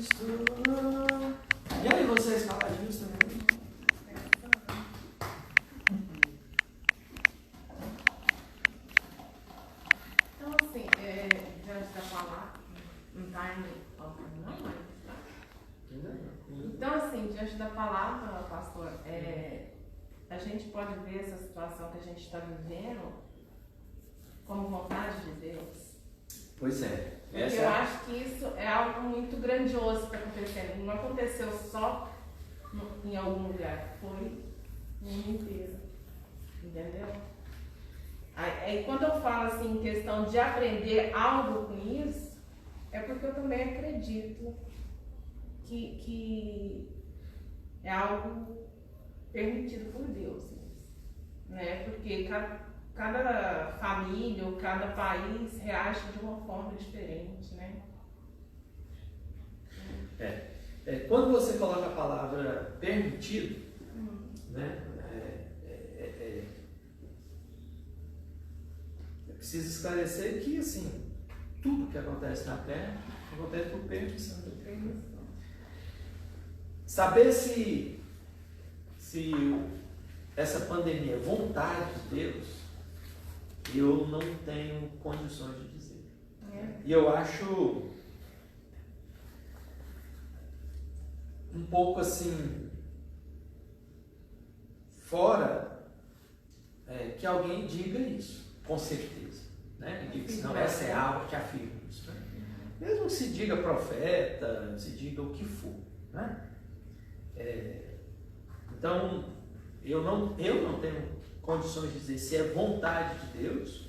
Cristo. E aí vocês falam disso também? Então assim, diante da palavra, não está não, tá? Então assim, diante da palavra, pastor, a gente pode ver essa situação que a gente está vivendo como vontade de Deus. Pois é. Porque eu acho que isso é algo muito grandioso que está acontecendo. Não aconteceu só em algum lugar, foi no mundo inteiro. Entendeu? Aí quando eu falo assim em questão de aprender algo com isso, é porque eu também acredito que é algo permitido por Deus, né? Porque cada família ou cada país reage de uma forma diferente, né? Quando você coloca a palavra permitido, né? Eu preciso esclarecer que, assim, tudo que acontece na Terra acontece por permissão de Deus. Saber se essa pandemia é vontade de Deus, eu não tenho condições de dizer. E eu acho um pouco assim fora que alguém diga isso, com certeza, né? E diga que não, essa é a alma que afirma isso, né? Mesmo que se diga profeta, se diga o que for, né? Então eu não tenho condições de dizer se é vontade de Deus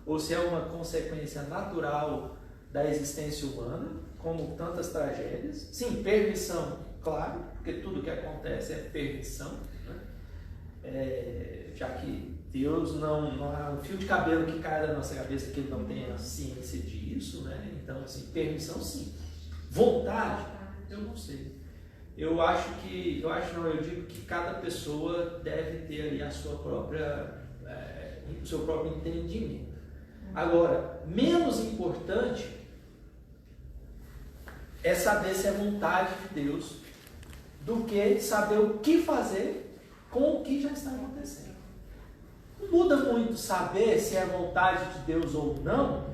ou se é uma consequência natural da existência humana, como tantas tragédias. Sim, permissão, claro, porque tudo que acontece é permissão, né? Já que Deus não há um fio de cabelo que cai da nossa cabeça que Ele não tenha ciência disso, né? Então, assim, permissão sim. Vontade, eu não sei. Eu digo que cada pessoa deve ter ali a sua própria, o seu próprio entendimento. Agora, menos importante é saber se é vontade de Deus do que saber o que fazer com o que já está acontecendo. Não muda muito saber se é vontade de Deus ou não,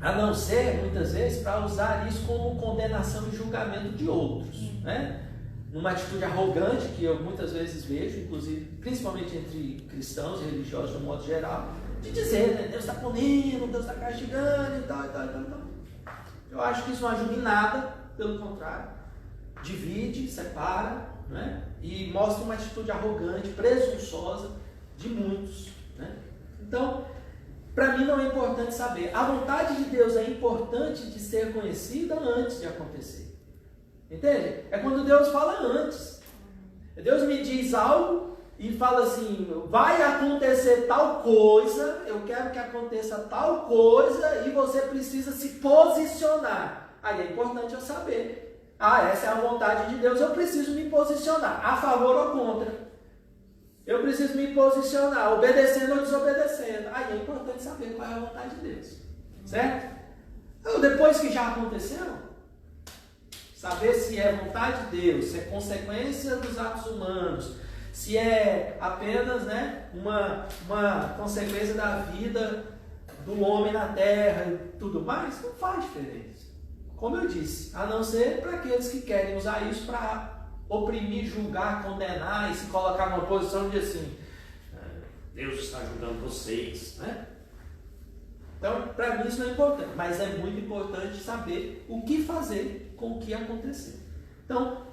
a não ser, muitas vezes, para usar isso como condenação e julgamento de outros, né? Numa atitude arrogante que eu muitas vezes vejo, inclusive, principalmente entre cristãos e religiosos de um modo geral, de dizer, né, Deus está punindo, Deus está castigando e tal. Eu acho que isso não ajuda em nada, pelo contrário, divide, separa, né? E mostra uma atitude arrogante, presunçosa de muitos, né? Então, para mim não é importante saber. A vontade de Deus é importante de ser conhecida antes de acontecer. Entende? É quando Deus fala antes. Deus me diz algo e fala assim, vai acontecer tal coisa, eu quero que aconteça tal coisa e você precisa se posicionar. Aí é importante eu saber. Essa é a vontade de Deus, eu preciso me posicionar, a favor ou contra. Eu preciso me posicionar, obedecendo ou desobedecendo. Aí é importante saber qual é a vontade de Deus. Certo? Então, depois que já aconteceu, saber se é vontade de Deus, se é consequência dos atos humanos, se é apenas, né, uma consequência da vida do homem na terra e tudo mais, não faz diferença. Como eu disse, a não ser para aqueles que querem usar isso para oprimir, julgar, condenar e se colocar numa posição de assim, Deus está julgando vocês, né? Então, para mim isso não é importante, mas é muito importante saber o que fazer com o que aconteceu. Então,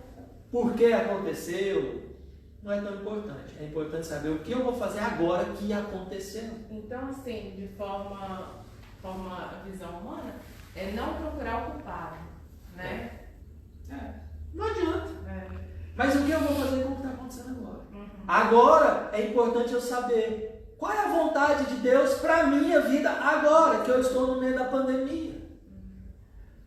por que aconteceu não é tão importante. É importante saber o que eu vou fazer agora que aconteceu. Então, assim, de forma visão humana, é não procurar o culpado, né? Não adianta. Mas o que eu vou fazer com o que está acontecendo agora? Agora é importante eu saber qual é a vontade de Deus para a minha vida agora, que eu estou no meio da pandemia.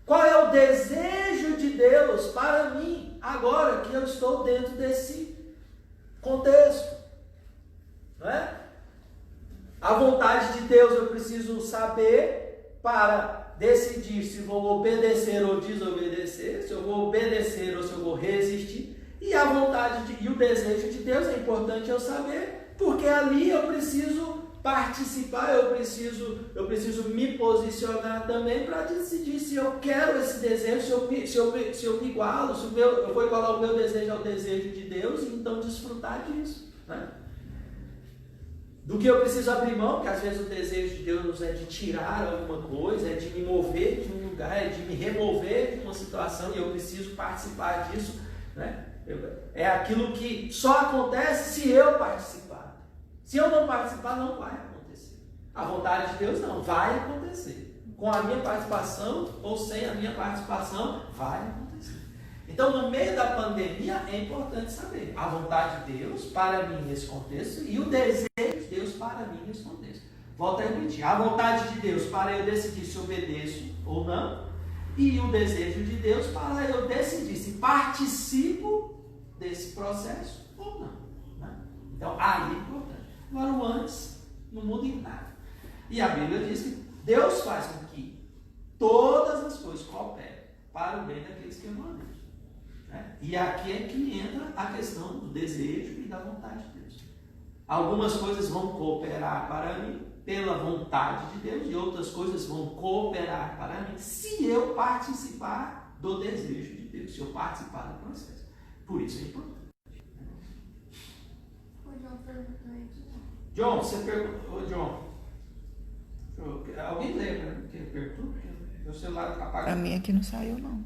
Qual é o desejo de Deus para mim agora, que eu estou dentro desse contexto? Não é? A vontade de Deus eu preciso saber para decidir se vou obedecer ou desobedecer, se eu vou obedecer ou se eu vou resistir. E a vontade e o desejo de Deus é importante eu saber, porque ali eu preciso participar, eu preciso me posicionar também para decidir se eu quero esse desejo, se eu me igualo, eu vou igualar o meu desejo ao desejo de Deus e então desfrutar disso, né? Do que eu preciso abrir mão, porque às vezes o desejo de Deus é de tirar alguma coisa, é de me mover de um lugar, é de me remover de uma situação e eu preciso participar disso, né? É aquilo que só acontece se eu participar. Se eu não participar, não vai acontecer. A vontade de Deus não, vai acontecer. Com a minha participação ou sem a minha participação, vai acontecer. Então, no meio da pandemia, é importante saber a vontade de Deus para mim nesse contexto e o desejo de Deus para mim nesse contexto. Volto a repetir, a vontade de Deus para eu decidir se obedeço ou não e o desejo de Deus para eu decidir se participo desse processo ou não, né? Então, aí é importante. Agora, o antes não muda em nada. E a Bíblia diz que Deus faz com que todas as coisas cooperem para o bem daqueles que amam a Deus, né? E aqui é que entra a questão do desejo e da vontade de Deus. Algumas coisas vão cooperar para mim pela vontade de Deus e outras coisas vão cooperar para mim se eu participar do desejo de Deus, se eu participar do processo. Por isso é importante. O John perguntou aí de novo. John, você perguntou. John, alguém lembra que ele perguntou? Meu celular está apagado. Para mim aqui não saiu, não.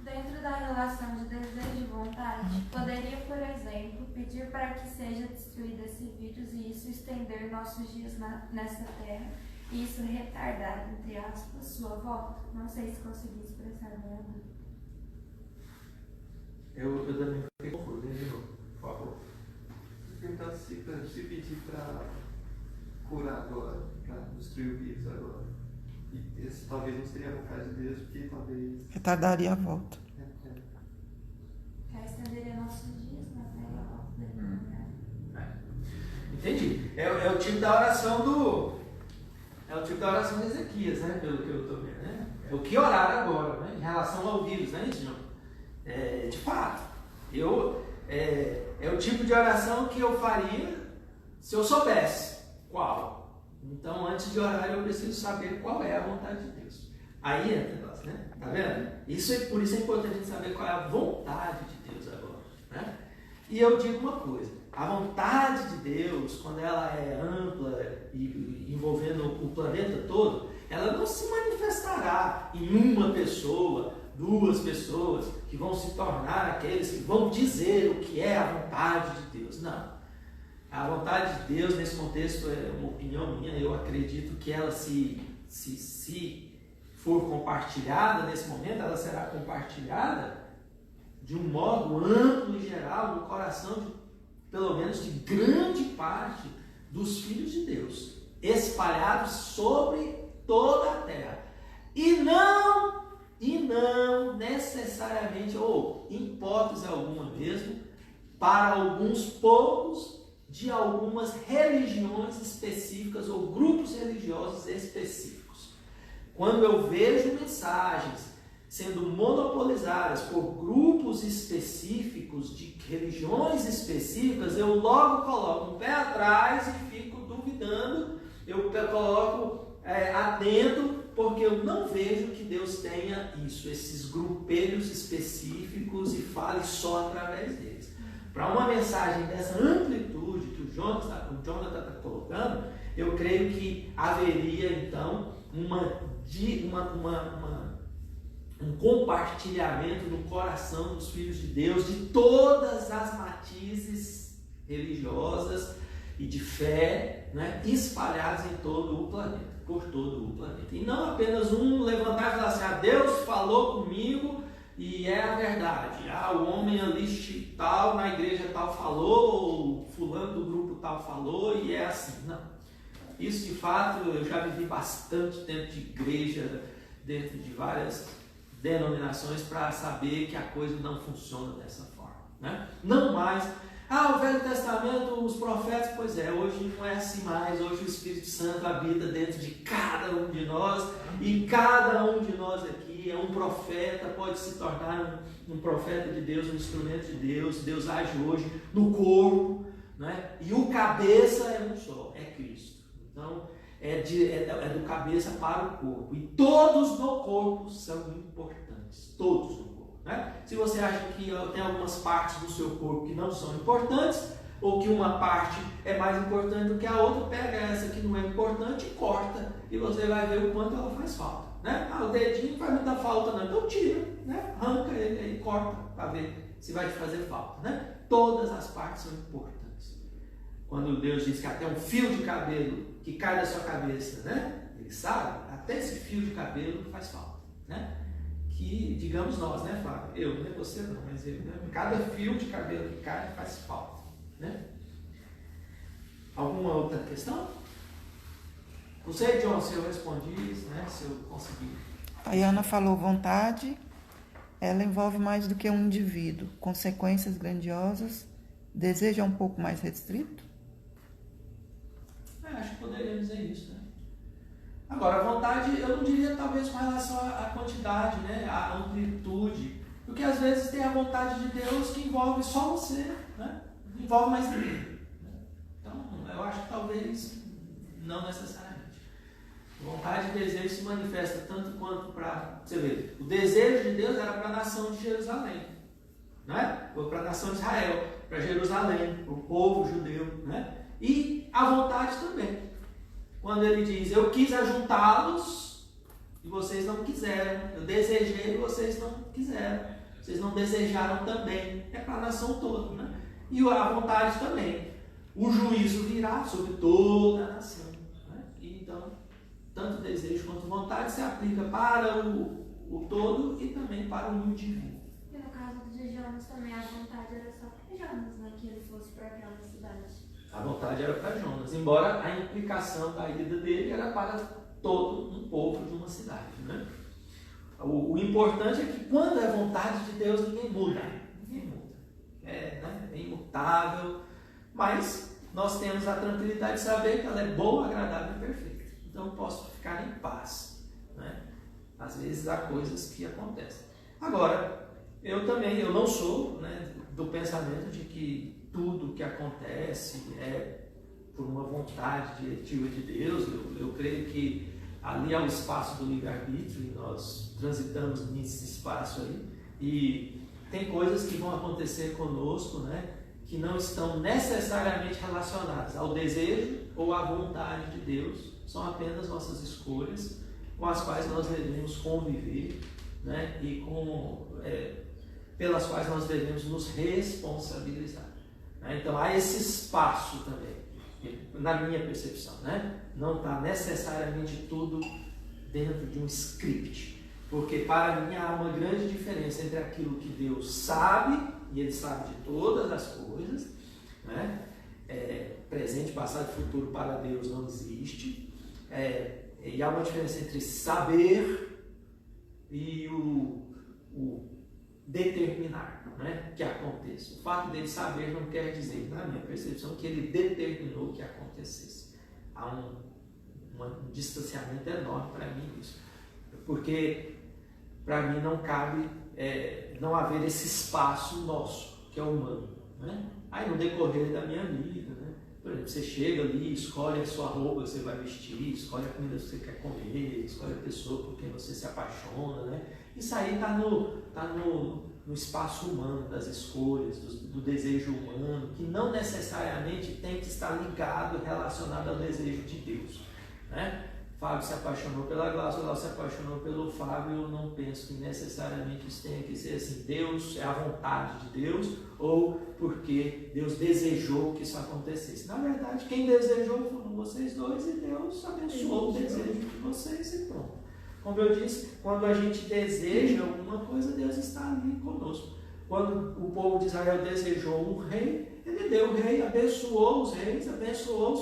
Dentro da relação de desejo e vontade, poderia, por exemplo, pedir para que seja destruído esse vírus e isso estender nossos dias nessa terra e isso retardar, entre aspas, sua volta? Não sei se consegui expressar minha dúvida. Eu também fiquei confuso, por favor. Perguntar se pedir para curar agora, para destruir o vírus agora. E esse talvez não seria a vontade de Deus, porque talvez. Retardaria a volta. Quer estender nossos dias na terra e a volta dele, né? Entendi. É o tipo da oração É o tipo da oração de Ezequias, né? Pelo que eu estou vendo, né? É o que orar agora, né? Em relação ao vírus, né, João? De fato, é o tipo de oração que eu faria se eu soubesse qual. Então, antes de orar, eu preciso saber qual é a vontade de Deus. Aí entra nós, né? Tá vendo? Por isso é importante a gente saber qual é a vontade de Deus agora, né? E eu digo uma coisa, a vontade de Deus, quando ela é ampla e envolvendo o planeta todo, ela não se manifestará em uma pessoa, duas pessoas que vão se tornar aqueles que vão dizer o que é a vontade de Deus. Não. A vontade de Deus, nesse contexto, é uma opinião minha, eu acredito que ela se for compartilhada nesse momento, ela será compartilhada de um modo amplo e geral no coração de, pelo menos, de grande parte dos filhos de Deus, espalhados sobre toda a terra. E não necessariamente, ou em hipótese alguma mesmo, para alguns poucos de algumas religiões específicas ou grupos religiosos específicos. Quando eu vejo mensagens sendo monopolizadas por grupos específicos de religiões específicas, eu logo coloco um pé atrás e fico duvidando, eu coloco atento, porque eu não vejo que Deus tenha isso, esses grupelhos específicos e fale só através deles. Para uma mensagem dessa amplitude que o Jonathan está colocando, eu creio que haveria então um compartilhamento no coração dos filhos de Deus de todas as matizes religiosas e de fé, né, espalhadas em todo o planeta, por todo o planeta. E não apenas um levantar e falar assim, Deus falou comigo e é a verdade. O homem ali tal, na igreja tal falou, ou fulano do grupo tal falou e é assim. Não. Isso de fato, eu já vivi bastante tempo de igreja, dentro de várias denominações, para saber que a coisa não funciona dessa forma, né? Não mais Ah, o Velho Testamento, os profetas, pois é, hoje não é assim mais. Hoje o Espírito Santo habita dentro de cada um de nós, e cada um de nós aqui é um profeta, pode se tornar um profeta de Deus, um instrumento de Deus. Deus age hoje no corpo, né? E o cabeça é um só, é Cristo. Então, é do cabeça para o corpo. E todos no corpo são importantes, todos no corpo. Né? Se você acha que tem algumas partes do seu corpo que não são importantes, ou que uma parte é mais importante do que a outra, pega essa que não é importante e corta, e você vai ver o quanto ela faz falta. Né? O dedinho não faz muita falta não, então tira, né? Arranca ele e corta para ver se vai te fazer falta. Né? Todas as partes são importantes. Quando Deus diz que até um fio de cabelo que cai da sua cabeça, né? Ele sabe, até esse fio de cabelo faz falta. Né? Que, digamos nós, né, Flávio? Eu, né? Você não, mas eu, né? Cada fio de cabelo que cai faz falta, né? Alguma outra questão? Não sei, John, se eu respondi, né? Se eu consegui. A Ana falou vontade, ela envolve mais do que um indivíduo, consequências grandiosas, desejo é um pouco mais restrito? Acho que poderia dizer isso, né? Agora, a vontade, eu não diria talvez com relação à quantidade, né? À amplitude, porque às vezes tem a vontade de Deus que envolve só você, né? Não envolve mais ninguém. Né? Então, eu acho que talvez não necessariamente. Vontade e desejo se manifesta tanto quanto para, você vê, o desejo de Deus era para a nação de Jerusalém, né? Ou para a nação de Israel, para Jerusalém, para o povo judeu, né? E a vontade também. Quando ele diz, eu quis ajuntá-los e vocês não quiseram. Eu desejei e vocês não quiseram. Vocês não desejaram também. É para a nação toda, né? E a vontade também. O juízo virá sobre toda a nação. Né? E então, tanto desejo quanto vontade se aplica para o todo e também para o indivíduo. E no caso de Jonas também, a vontade era só para Jonas, né? Que ele fosse para aquela cidade. A vontade era para Jonas, embora a implicação da ida dele era para todo um povo de uma cidade. Né? O importante é que quando é vontade de Deus, ninguém muda. Ninguém muda. É imutável, mas nós temos a tranquilidade de saber que ela é boa, agradável e perfeita. Então eu posso ficar em paz. Né? Às vezes há coisas que acontecem. Agora, eu não sou, né, do pensamento de que tudo que acontece é por uma vontade diretiva de Deus. Eu creio que ali há o espaço do livre-arbítrio e nós transitamos nesse espaço aí. E tem coisas que vão acontecer conosco, né, que não estão necessariamente relacionadas ao desejo ou à vontade de Deus. São apenas nossas escolhas com as quais nós devemos conviver, né, e pelas quais nós devemos nos responsabilizar. Então há esse espaço também, na minha percepção, né? Não está necessariamente tudo dentro de um script, porque para mim há uma grande diferença entre aquilo que Deus sabe, e Ele sabe de todas as coisas, né? Presente, passado e futuro para Deus não existe, e há uma diferença entre saber e o determinar, né, que aconteça. O fato dele saber não quer dizer, na minha percepção, que ele determinou que acontecesse. Há um distanciamento enorme para mim nisso, porque para mim não cabe não haver esse espaço nosso, que é humano. Né? Aí no decorrer da minha vida, né, por exemplo, você chega ali, escolhe a sua roupa que você vai vestir, escolhe a comida que você quer comer, escolhe a pessoa por quem você se apaixona, né? Isso aí está no espaço humano das escolhas, do desejo humano, que não necessariamente tem que estar ligado, relacionado ao desejo de Deus. Né? Fábio se apaixonou pela Glaucia, Glaucia se apaixonou pelo Fábio. Eu não penso que necessariamente isso tenha que ser assim. Deus é a vontade de Deus, ou porque Deus desejou que isso acontecesse. Na verdade, quem desejou foram vocês dois, e Deus abençoou o desejo de vocês e pronto. Como eu disse, quando a gente deseja alguma coisa, Deus está ali conosco. Quando o povo de Israel desejou um rei, ele deu o rei, abençoou os reis, abençoou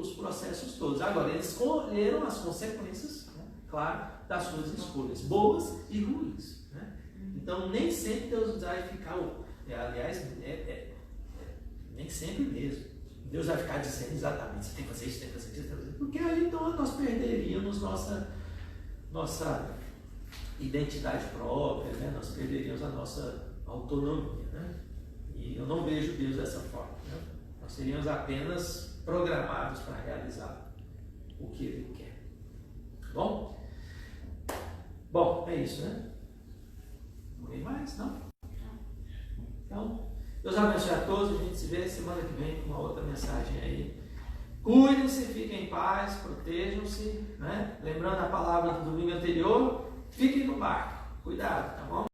os processos todos. Agora, eles colheram as consequências, né, claro, das suas escolhas, boas e ruins. Né? Então, nem sempre Deus vai ficar... Aliás, Nem sempre mesmo. Deus vai ficar dizendo exatamente, você tem que fazer isso, tem que fazer isso, tem que fazer isso. Porque aí então nós perderíamos nossa identidade própria, né? Nós perderíamos a nossa autonomia. Né? E eu não vejo Deus dessa forma. Né? Nós seríamos apenas programados para realizar o que Ele quer. Bom? Bom, é isso, né? Não tem mais, não? Então, Deus abençoe a todos. A gente se vê semana que vem com uma outra mensagem aí. Cuidem-se, fiquem em paz, protejam-se, né? Lembrando a palavra do domingo anterior, fiquem no barco. Cuidado, tá bom?